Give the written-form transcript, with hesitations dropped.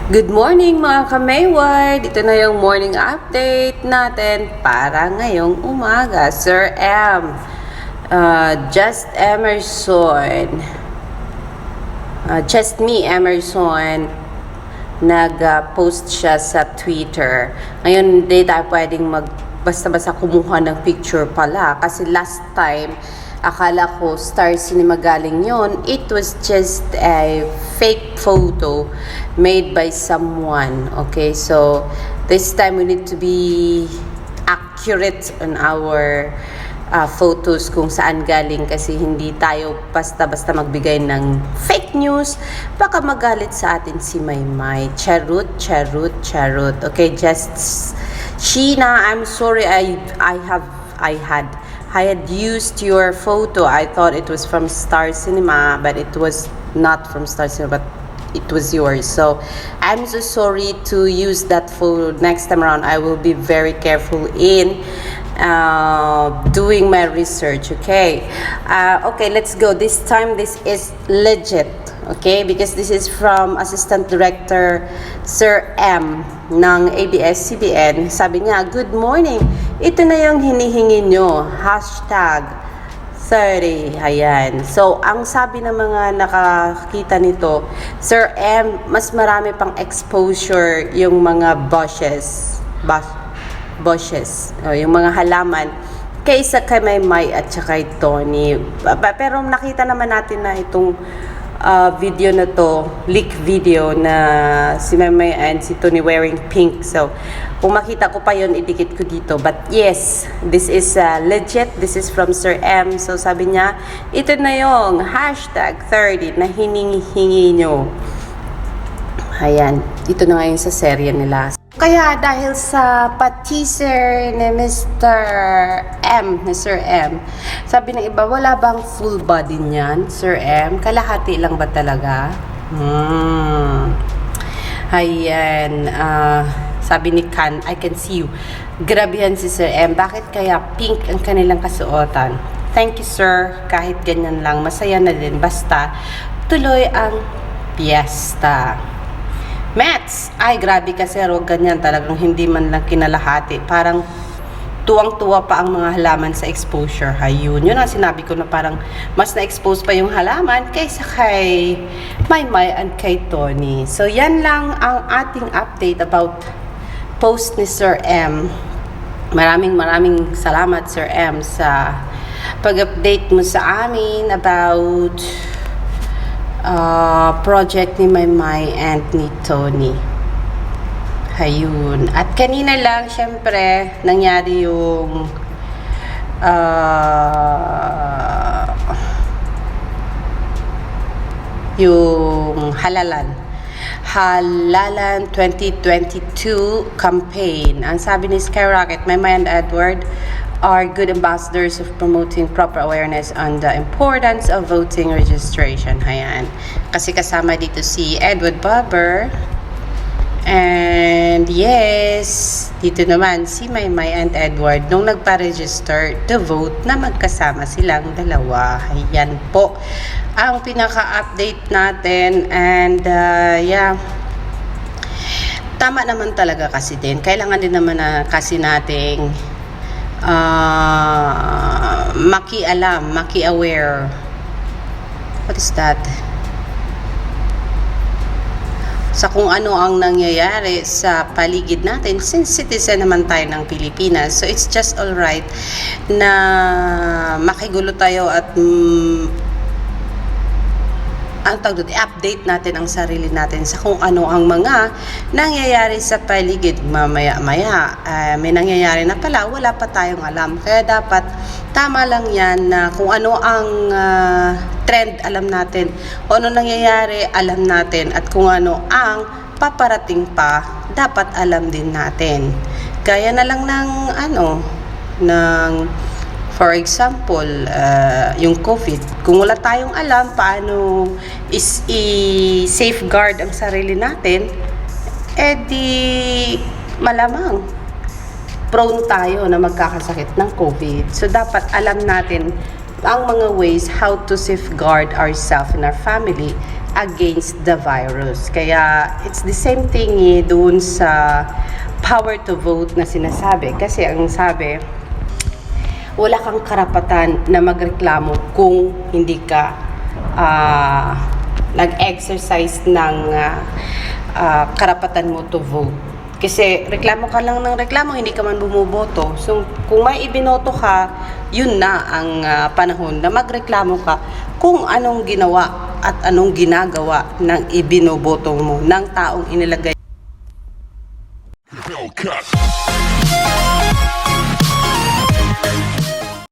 Good morning mga ka-Mayward! Ito na yung morning update natin para ngayong umaga. Sir M. Just Emerson. Just Me Emerson. Nag-post siya sa Twitter. Ngayon, hindi tayo pwedeng basta-basta kumuha ng picture pala. Kasi last time, akala ko Star Cinema galing yon. It was just a fake photo made by someone. Okay, so this time we need to be accurate on our photos kung saan galing, kasi hindi tayo basta-basta magbigay ng fake news. Baka magalit sa atin si Maymay. Charot. Okay, just Sheena, I'm sorry I had used your photo. I thought it was from Star Cinema, but it was not from Star Cinema, but it was yours. So I'm so sorry to use that photo. Next time around, I will be very careful in doing my research. Okay, okay, let's go. This time, this is legit. Okay, because this is from Assistant Director Sir M ng ABS-CBN. Sabi niya, good morning. Ito na yung hinihingi nyo. #30. Ayan. So, ang sabi ng mga nakakita nito, Sir M, mas marami pang exposure yung mga bushes, yung mga halaman, kaysa kay Maymay at saka kay Tony. Pero nakita naman natin na itong video na to, leak video na si Maymay and si Tony wearing pink. So, kung makita ko pa yon, idikit ko dito. But yes, this is legit. This is from Sir M. So, sabi niya, ito na yung #30 na hiningi nyo. Ayan, ito na ngayon sa serye nila. Kaya dahil sa pa-teaser ni Mr. M, ni Sir M, sabi ng iba, wala bang full body niyan, Sir M? Kalahati lang ba talaga? Ayan, sabi ni Kan, I can see you. Grabihan si Sir M. Bakit kaya pink ang kanilang kasuotan? Thank you, sir. Kahit ganyan lang, masaya na din. Basta, tuloy ang piyesta. Mets! Ay, grabe kasi, huwag ganyan. Talagang hindi man lang kinalahati. Parang tuwang-tuwa pa ang mga halaman sa exposure. Ayun, yun ang sinabi ko, na parang mas na-expose pa yung halaman kaysa kay Maymay and kay Tony. So, yan lang ang ating update about post ni Sir M. Maraming salamat, Sir M, sa pag-update mo sa amin about project ni Maymay and ni Tony. Ayun. At kanina lang, syempre, nangyari yung Halalan 2022 campaign. Ang sabi ni Skyrocket, Maymay and Edward are good ambassadors of promoting proper awareness on the importance of voting registration. Ayan. Kasi kasama dito si Edward Barber. And yes, dito naman si Maymay and Edward nung nagpa-register to vote na magkasama silang dalawa. Ayan po ang pinaka-update natin. And yeah, tama naman talaga kasi din. Kailangan din naman na kasi nating maki-aware. What is that? Sa kung ano ang nangyayari sa paligid natin, since citizen naman tayo ng Pilipinas. So it's just alright na makigulo tayo at update natin ang sarili natin sa kung ano ang mga nangyayari sa paligid. Mamaya-maya, may nangyayari na pala, wala pa tayong alam. Kaya dapat, tama lang yan na kung ano ang trend, alam natin. O ano nangyayari, alam natin. At kung ano ang paparating pa, dapat alam din natin. Gaya na lang ng for example, yung COVID. Kung wala tayong alam paano i-safeguard ang sarili natin, di malamang prone tayo na magkakasakit ng COVID. So, dapat alam natin ang mga ways how to safeguard ourselves and our family against the virus. Kaya it's the same thing doon sa power to vote na sinasabi. Kasi ang sabi, wala kang karapatan na magreklamo kung hindi ka nag-exercise ng karapatan mo to vote. Kasi reklamo ka lang ng reklamo, hindi ka man bumuboto. So, kung may ibinoto ka, yun na ang panahon na magreklamo ka kung anong ginawa at anong ginagawa ng ibinoboto mo, ng taong inilagay. Hellcat.